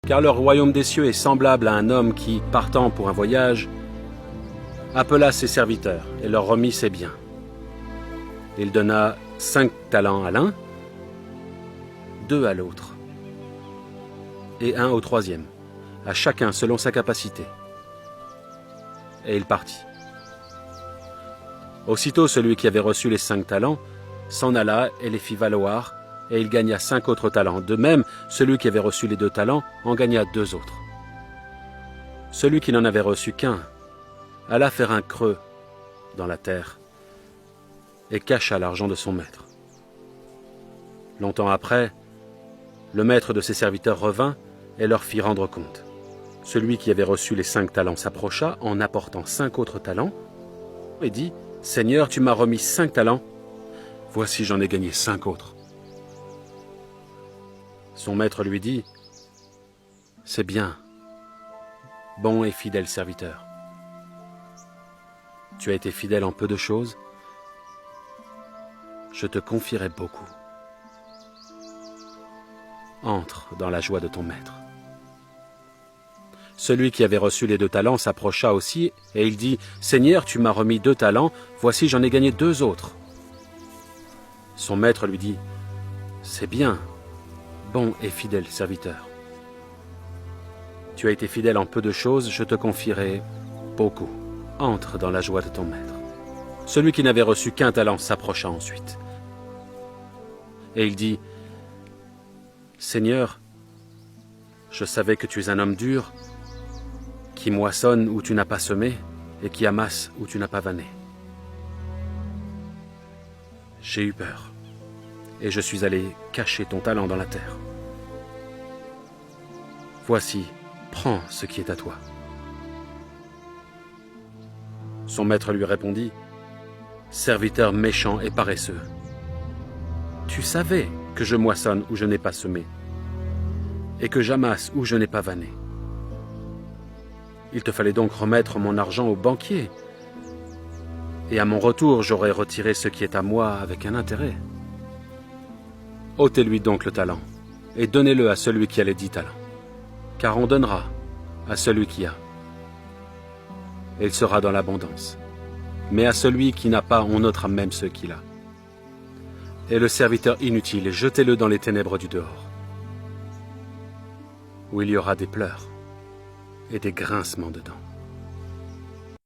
car le royaume des cieux est semblable à un homme qui, partant pour un voyage, appela ses serviteurs et leur remit ses biens. Il donna 5 talents à l'un, 2 à l'autre, et 1 au troisième, à chacun selon sa capacité. Et il partit. Aussitôt celui qui avait reçu les 5 talents s'en alla et les fit valoir, et il gagna 5 autres talents. De même, celui qui avait reçu les 2 talents en gagna 2 autres. Celui qui n'en avait reçu qu'un alla faire un creux dans la terre et cacha l'argent de son maître. Longtemps après, le maître de ses serviteurs revint et leur fit rendre compte. Celui qui avait reçu les 5 talents s'approcha en apportant 5 autres talents et dit « Seigneur, tu m'as remis 5 talents, voici j'en ai gagné 5 autres. » Son maître lui dit « C'est bien, bon et fidèle serviteur. Tu as été fidèle en peu de choses, je te confierai beaucoup. Entre dans la joie de ton maître. » Celui qui avait reçu les 2 talents s'approcha aussi, et il dit « Seigneur, tu m'as remis 2 talents, voici j'en ai gagné 2 autres. » Son maître lui dit « C'est bien, bon et fidèle serviteur. Tu as été fidèle en peu de choses, je te confierai beaucoup. Entre dans la joie de ton maître. » Celui qui n'avait reçu qu'un talent s'approcha ensuite. Et il dit « Seigneur, je savais que tu es un homme dur, qui moissonne où tu n'as pas semé, et qui amasse où tu n'as pas vanné. J'ai eu peur, et je suis allé cacher ton talent dans la terre. Voici, prends ce qui est à toi. » Son maître lui répondit « Serviteur méchant et paresseux, tu savais que je moissonne où je n'ai pas semé, et que j'amasse où je n'ai pas vanné. Il te fallait donc remettre mon argent au banquier, et à mon retour j'aurais retiré ce qui est à moi avec un intérêt. Ôtez-lui donc le talent, et donnez-le à celui qui a les 10 talents, car on donnera à celui qui a, et il sera dans l'abondance. Mais à celui qui n'a pas, on ôtera même ce qu'il a. Et le serviteur inutile, jetez-le dans les ténèbres du dehors, où il y aura des pleurs et des grincements de dents. »